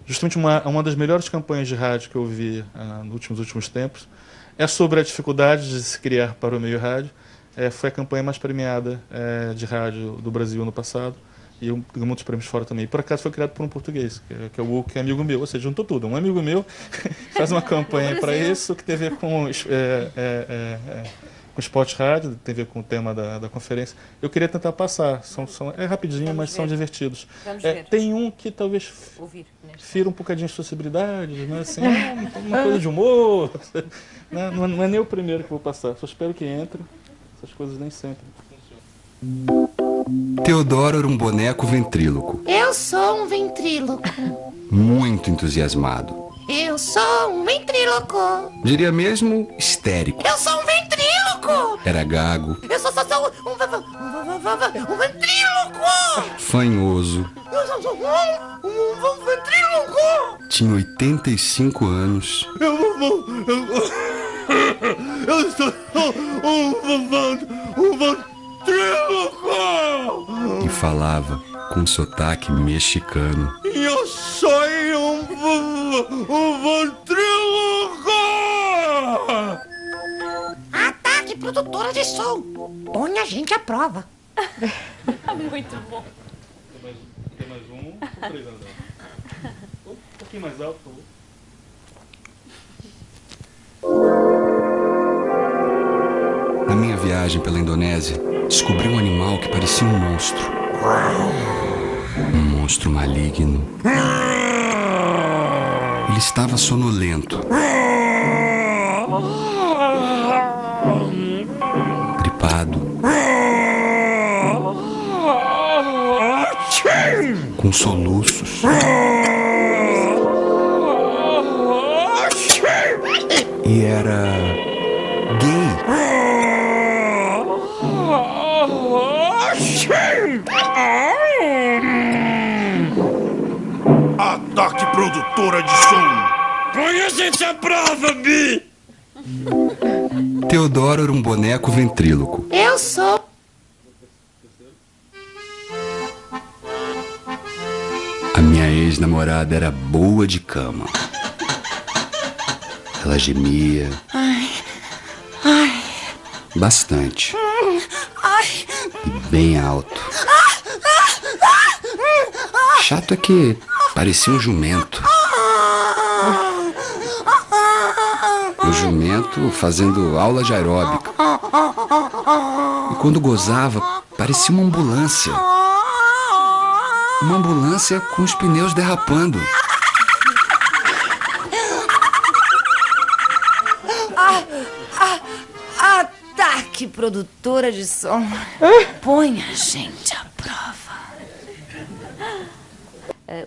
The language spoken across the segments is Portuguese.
justamente uma das melhores campanhas de rádio que eu vi nos últimos tempos. É sobre a dificuldade de se criar para o meio rádio. Foi a campanha mais premiada de rádio do Brasil no passado. E ganhou muitos prêmios fora também. Por acaso foi criado por um português, que é o Hugo, que é amigo meu. Ou seja, juntou tudo. Um amigo meu faz uma campanha para isso, que tem a ver com Spot Rádio, tem a ver com o tema da conferência. Eu queria tentar passar. É rapidinho, Vamos mas ver. são divertidos. Vamos ver. Tem um que talvez fira um bocadinho de sociabilidade, né? Assim, uma coisa de humor. Não é nem o primeiro que eu vou passar. Só espero que entre. Essas coisas nem sempre funcionam. Teodoro era um boneco ventríloco. Eu sou um ventríloco. Muito entusiasmado. Eu sou um ventríloco. Diria mesmo histérico. Eu sou um ventríloco. Era gago. Eu sou um ventríloco. Fanhoso. Eu sou um ventríloco. Tinha 85 anos. Eu sou um ventríloco. E falava com sotaque mexicano. Eu sou um ventríloco. Ataque, produtora de som. Põe a gente à prova. Muito bom. Tem mais um, ou 3 anos? Um pouquinho mais alto, por favor. Na minha viagem pela Indonésia, descobri um animal que parecia um monstro. Um monstro maligno. Ele estava sonolento. Gripado. Com soluços. E era gay. Ataque, produtora de som. Põe a gente à prova, Bi. Teodoro era um boneco ventríloco. Eu sou. A minha ex-namorada era boa de cama. Ela gemia. Ai. Bastante. Ai. E bem alto. Chato é que parecia um jumento. O jumento fazendo aula de aeróbica. E quando gozava, parecia uma ambulância. Uma ambulância com os pneus derrapando. Ataque, produtora de som. Põe a gente à prova.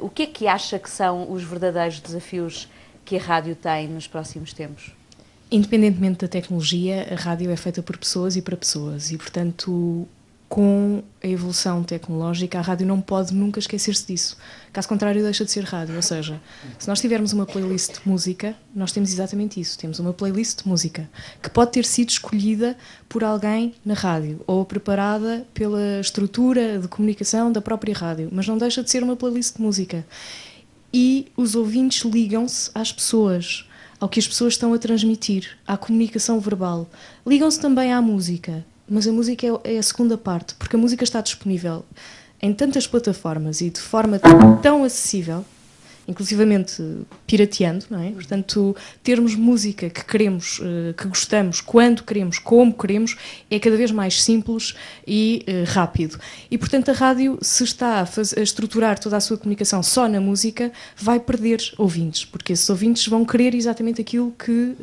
O que é que acha que são os verdadeiros desafios que a rádio tem nos próximos tempos? Independentemente da tecnologia, a rádio é feita por pessoas e para pessoas e, portanto, com a evolução tecnológica, a rádio não pode nunca esquecer-se disso. Caso contrário, deixa de ser rádio. Ou seja, se nós tivermos uma playlist de música, nós temos exatamente isso. Temos uma playlist de música que pode ter sido escolhida por alguém na rádio ou preparada pela estrutura de comunicação da própria rádio, mas não deixa de ser uma playlist de música. E os ouvintes ligam-se às pessoas, ao que as pessoas estão a transmitir, à comunicação verbal. Ligam-se também à música. Mas a música é a segunda parte, porque a música está disponível em tantas plataformas e de forma tão acessível, inclusivamente pirateando, não é? Portanto, termos música que queremos, que gostamos, quando queremos, como queremos, é cada vez mais simples e rápido. E, portanto, a rádio, se está a estruturar toda a sua comunicação só na música, vai perder ouvintes, porque esses ouvintes vão querer exatamente aquilo que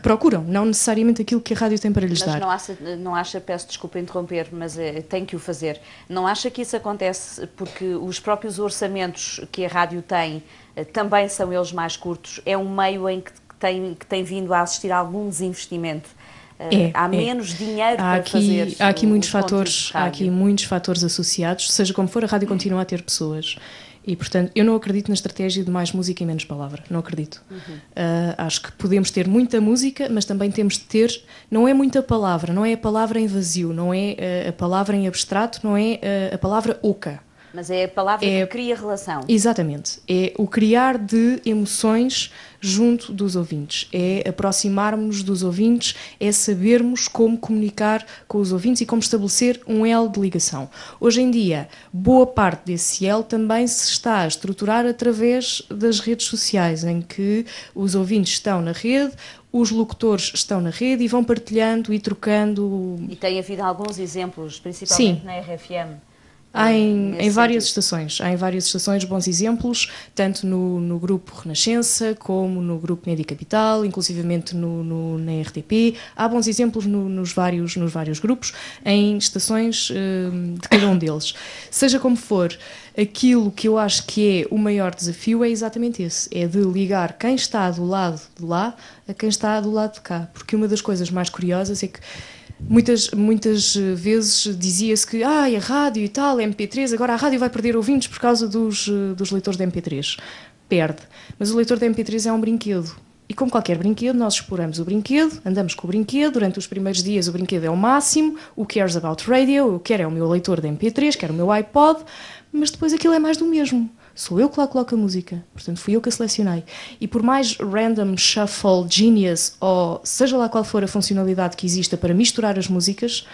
procuram, não necessariamente aquilo que a rádio tem para lhes dar. Mas não acha, peço desculpa interromper, mas tenho que o fazer, não acha que isso acontece porque os próprios orçamentos que a rádio tem também são eles mais curtos? É um meio em que tem vindo a assistir a algum desinvestimento? Há menos dinheiro para fazer. Há aqui muitos fatores associados. Seja como for, a rádio continua a ter pessoas. E, portanto, eu não acredito na estratégia de mais música e menos palavra. Não acredito. Acho que podemos ter muita música, mas também temos de ter... Não é muita palavra, não é a palavra em vazio, não é a palavra em abstrato, não é a palavra oca. Mas é a palavra que cria relação. Exatamente. É o criar de emoções junto dos ouvintes. É aproximarmos-nos dos ouvintes, é sabermos como comunicar com os ouvintes e como estabelecer um elo de ligação. Hoje em dia, boa parte desse elo também se está a estruturar através das redes sociais, em que os ouvintes estão na rede, os locutores estão na rede e vão partilhando e trocando. E tem havido alguns exemplos, principalmente na RFM. Há em várias estações, bons exemplos, tanto no grupo Renascença, como no grupo Média Capital, inclusivamente na RTP. Há bons exemplos nos vários grupos, em estações de cada um deles. Seja como for, aquilo que eu acho que é o maior desafio é exatamente esse, é de ligar quem está do lado de lá a quem está do lado de cá. Porque uma das coisas mais curiosas é que muitas vezes dizia-se que a rádio e tal, MP3, agora a rádio vai perder ouvintes por causa dos leitores de MP3. Perde. Mas o leitor de MP3 é um brinquedo. E como qualquer brinquedo, nós exploramos o brinquedo, andamos com o brinquedo, durante os primeiros dias o brinquedo é o máximo, o cares about radio, eu quero é o meu leitor de MP3, quero o meu iPod, mas depois aquilo é mais do mesmo. Sou eu que lá coloco a música, portanto fui eu que a selecionei. E por mais random, shuffle, genius, ou seja lá qual for a funcionalidade que exista para misturar as músicas,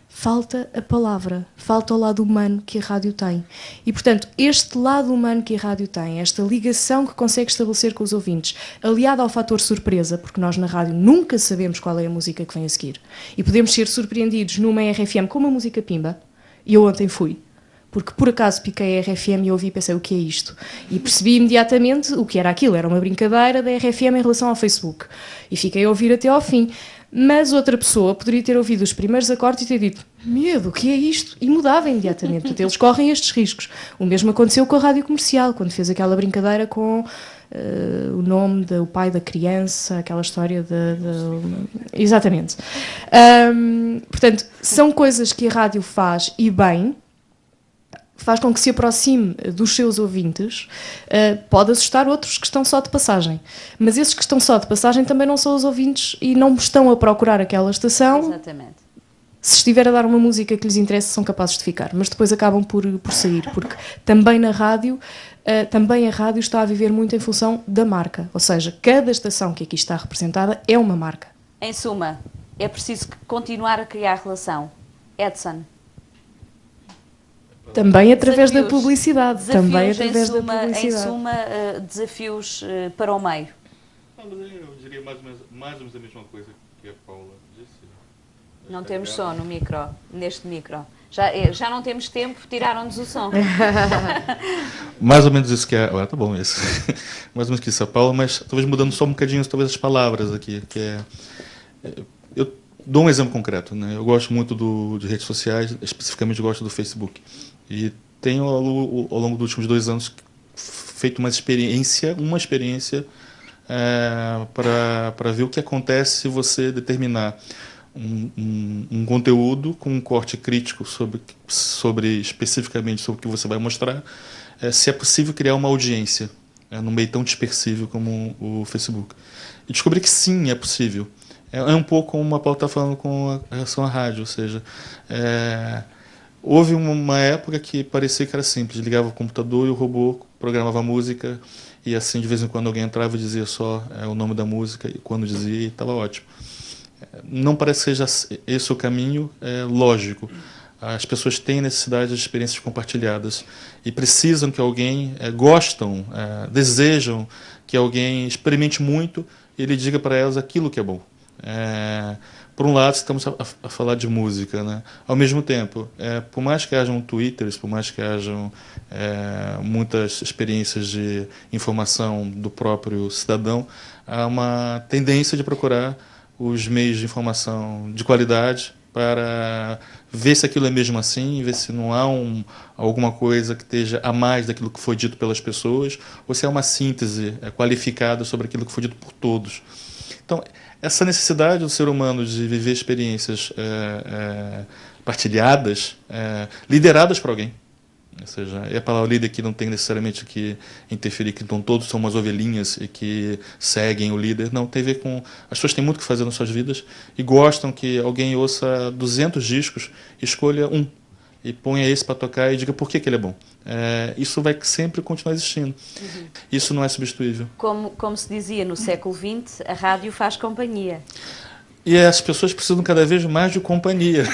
falta a palavra, falta o lado humano que a rádio tem. E, portanto, este lado humano que a rádio tem, esta ligação que consegue estabelecer com os ouvintes, aliado ao fator surpresa, porque nós na rádio nunca sabemos qual é a música que vem a seguir, e podemos ser surpreendidos numa RFM com uma música pimba, e eu ontem fui, porque por acaso piquei a RFM e ouvi e pensei, o que é isto? E percebi imediatamente o que era aquilo, era uma brincadeira da RFM em relação ao Facebook. E fiquei a ouvir até ao fim. Mas outra pessoa poderia ter ouvido os primeiros acordes e ter dito, medo, o que é isto? E mudava imediatamente. Portanto, eles correm estes riscos. O mesmo aconteceu com a rádio comercial, quando fez aquela brincadeira com o nome do pai da criança, aquela história Exatamente. Portanto, são coisas que a rádio faz e bem, faz com que se aproxime dos seus ouvintes, pode assustar outros que estão só de passagem. Mas esses que estão só de passagem também não são os ouvintes e não estão a procurar aquela estação. Exatamente. Se estiver a dar uma música que lhes interessa, são capazes de ficar. Mas depois acabam por sair, porque também na rádio, também a rádio está a viver muito em função da marca. Ou seja, cada estação que aqui está representada é uma marca. Em suma, é preciso continuar a criar relação. Edson. Também através da publicidade. Em suma, desafios para o meio. Não, mas eu diria mais ou menos a mesma coisa que a Paula disse. Não temos som no micro, neste micro. Já não temos tempo, tiraram-nos o som. Mais ou menos isso que é... tá bom isso. Mais ou menos que isso a Paula, mas talvez mudando só um bocadinho talvez as palavras aqui, que é... Eu dou um exemplo concreto, né? Eu gosto muito de redes sociais, especificamente gosto do Facebook. E tenho, ao longo dos últimos 2 anos, feito uma experiência para ver o que acontece se você determinar um conteúdo com um corte crítico especificamente sobre o que você vai mostrar, se é possível criar uma audiência num meio tão dispersível como o Facebook. E descobri que sim, é possível. É um pouco como a Paula está falando com relação à rádio, ou seja... Houve uma época que parecia que era simples, ligava o computador e o robô programava a música e assim de vez em quando alguém entrava e dizia só o nome da música e quando dizia estava ótimo. Não parece que seja esse o caminho lógico. As pessoas têm necessidade de experiências compartilhadas e precisam que alguém, desejam que alguém experimente muito e ele diga para elas aquilo que é bom. Por um lado, estamos a falar de música, né? Ao mesmo tempo, por mais que hajam twitters, por mais que hajam muitas experiências de informação do próprio cidadão, há uma tendência de procurar os meios de informação de qualidade para ver se aquilo é mesmo assim, ver se não há alguma coisa que esteja a mais daquilo que foi dito pelas pessoas, ou se é uma síntese qualificada sobre aquilo que foi dito por todos. Então, essa necessidade do ser humano de viver experiências partilhadas, lideradas por alguém, ou seja, a palavra líder que não tem necessariamente que interferir, que então todos são umas ovelhinhas e que seguem o líder, não, tem a ver com... As pessoas têm muito o que fazer nas suas vidas e gostam que alguém ouça 200 discos e escolha um. e ponha esse para tocar e diga por que ele é bom. Isso vai sempre continuar existindo. Isso não é substituível. Como se dizia no século XX, a rádio faz companhia. E as pessoas precisam cada vez mais de companhia.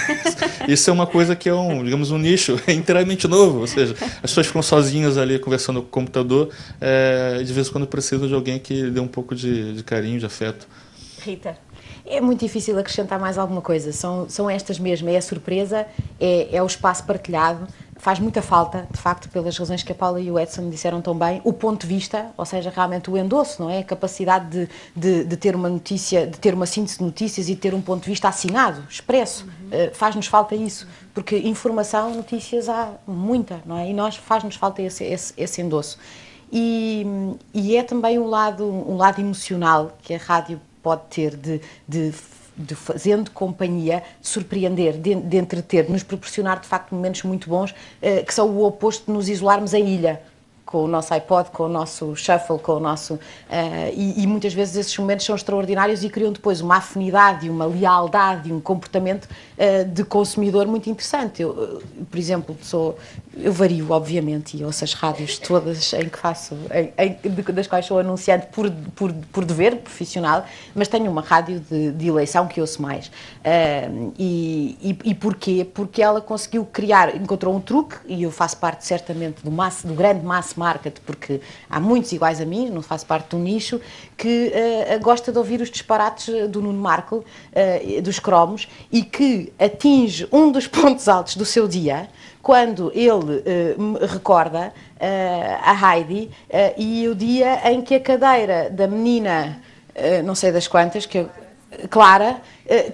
Isso é uma coisa que é digamos, um nicho inteiramente novo. Ou seja, as pessoas ficam sozinhas ali conversando com o computador, e de vez em quando precisam de alguém que dê um pouco de carinho, de afeto. Rita? É muito difícil acrescentar mais alguma coisa. São estas mesmo. É a surpresa, é o espaço partilhado. Faz muita falta, de facto, pelas razões que a Paula e o Edson disseram tão bem, o ponto de vista, ou seja, realmente o endosso, não é? A capacidade de ter uma notícia, de ter uma síntese de notícias e de ter um ponto de vista assinado, expresso. Faz-nos falta isso, porque informação, notícias há muita, não é? E faz-nos falta esse endosso. E é também um lado emocional que a rádio pode ter de fazendo companhia, de surpreender, de entreter, de nos proporcionar de facto momentos muito bons, que são o oposto de nos isolarmos em ilha, com o nosso iPod, com o nosso shuffle, com o nosso... e muitas vezes esses momentos são extraordinários e criam depois uma afinidade, uma lealdade, um comportamento de consumidor muito interessante. Eu, por exemplo, eu vario, obviamente, e ouço as rádios todas em que faço, das quais sou anunciante por dever profissional, mas tenho uma rádio de eleição que ouço mais. E porquê? Porque ela conseguiu encontrou um truque, e eu faço parte certamente do grande mass market, porque há muitos iguais a mim, não faço parte de um nicho, que gosta de ouvir os disparates do Nuno Marco, dos cromos, e que atinge um dos pontos altos do seu dia, quando ele recorda a Heidi e o dia em que a cadeira da menina, não sei das quantas, Clara,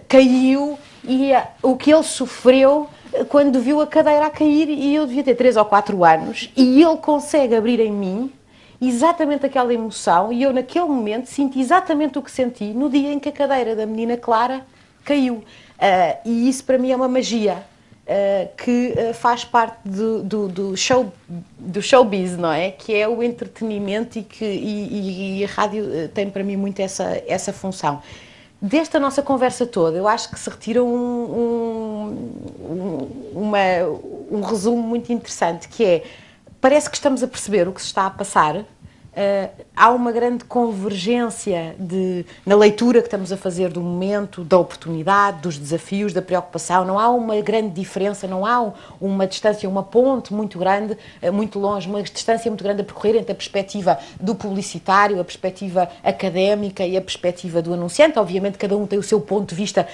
caiu, e o que ele sofreu quando viu a cadeira a cair, e eu devia ter 3 ou 4 anos, e ele consegue abrir em mim exatamente aquela emoção, e eu naquele momento sinto exatamente o que senti no dia em que a cadeira da menina Clara caiu. E isso para mim é uma magia que faz parte do showbiz, não é? Que é o entretenimento, e a rádio tem para mim muito essa função. Desta nossa conversa toda, eu acho que se retira um resumo muito interessante, que é, parece que estamos a perceber o que se está a passar, há uma grande convergência na leitura que estamos a fazer do momento, da oportunidade, dos desafios, da preocupação. Não há uma grande diferença, não há uma distância, uma ponte muito grande, muito longe, uma distância muito grande a percorrer entre a perspectiva do publicitário, a perspectiva académica e a perspectiva do anunciante. Obviamente cada um tem o seu ponto de vista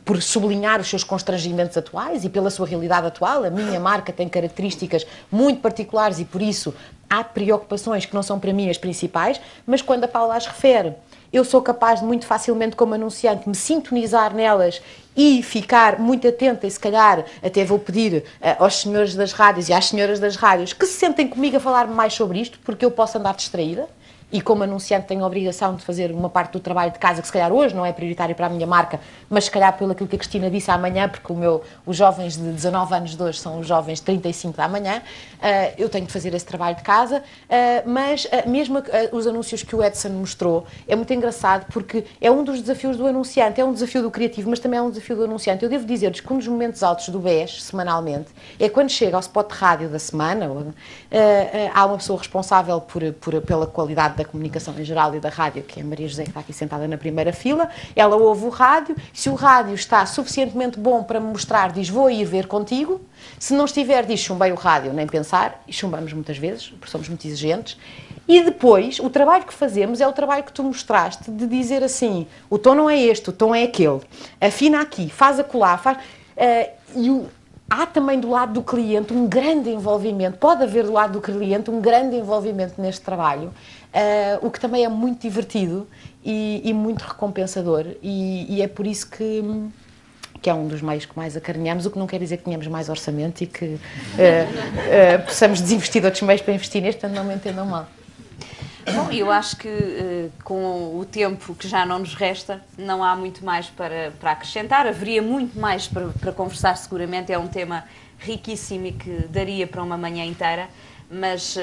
por sublinhar os seus constrangimentos atuais e pela sua realidade atual. A minha marca tem características muito particulares e, por isso, há preocupações que não são para mim as principais, mas quando a Paula as refere, eu sou capaz de muito facilmente, como anunciante, me sintonizar nelas e ficar muito atenta, e se calhar até vou pedir aos senhores das rádios e às senhoras das rádios que se sentem comigo a falar mais sobre isto, porque eu posso andar distraída. E como anunciante tenho a obrigação de fazer uma parte do trabalho de casa que se calhar hoje não é prioritário para a minha marca, mas se calhar pelo aquilo que a Cristina disse amanhã, porque os jovens de 19 anos de hoje são os jovens de 35 da manhã, eu tenho de fazer esse trabalho de casa, mas mesmo os anúncios que o Edson mostrou, é muito engraçado porque é um dos desafios do anunciante, é um desafio do criativo, mas também é um desafio do anunciante. Eu devo dizer-lhes que um dos momentos altos do BES, semanalmente, é quando chega ao spot de rádio da semana, há uma pessoa responsável pela qualidade da comunicação em geral e da rádio, que é a Maria José, que está aqui sentada na primeira fila. Ela ouve o rádio, se o rádio está suficientemente bom para me mostrar, diz vou ir ver contigo, se não estiver, diz chumbei o rádio, nem pensar, e chumbamos muitas vezes, porque somos muito exigentes. E depois, o trabalho que fazemos é o trabalho que tu mostraste, de dizer assim, o tom não é este, o tom é aquele, afina aqui, faz acolá, há também do lado do cliente um grande envolvimento, pode haver do lado do cliente um grande envolvimento neste trabalho, o que também é muito divertido e muito recompensador, e é por isso que é um dos meios que mais acarinhamos, o que não quer dizer que tenhamos mais orçamento e que possamos desinvestir de outros meios para investir neste, portanto não me entendam mal. Bom, eu acho que com o tempo que já não nos resta, não há muito mais para acrescentar, haveria muito mais para conversar seguramente, é um tema riquíssimo e que daria para uma manhã inteira, mas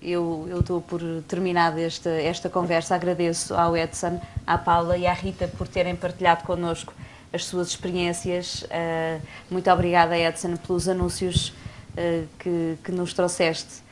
eu estou por terminada esta conversa. Agradeço ao Edson, à Paula e à Rita por terem partilhado connosco as suas experiências. Muito obrigada, Edson, pelos anúncios que nos trouxeste.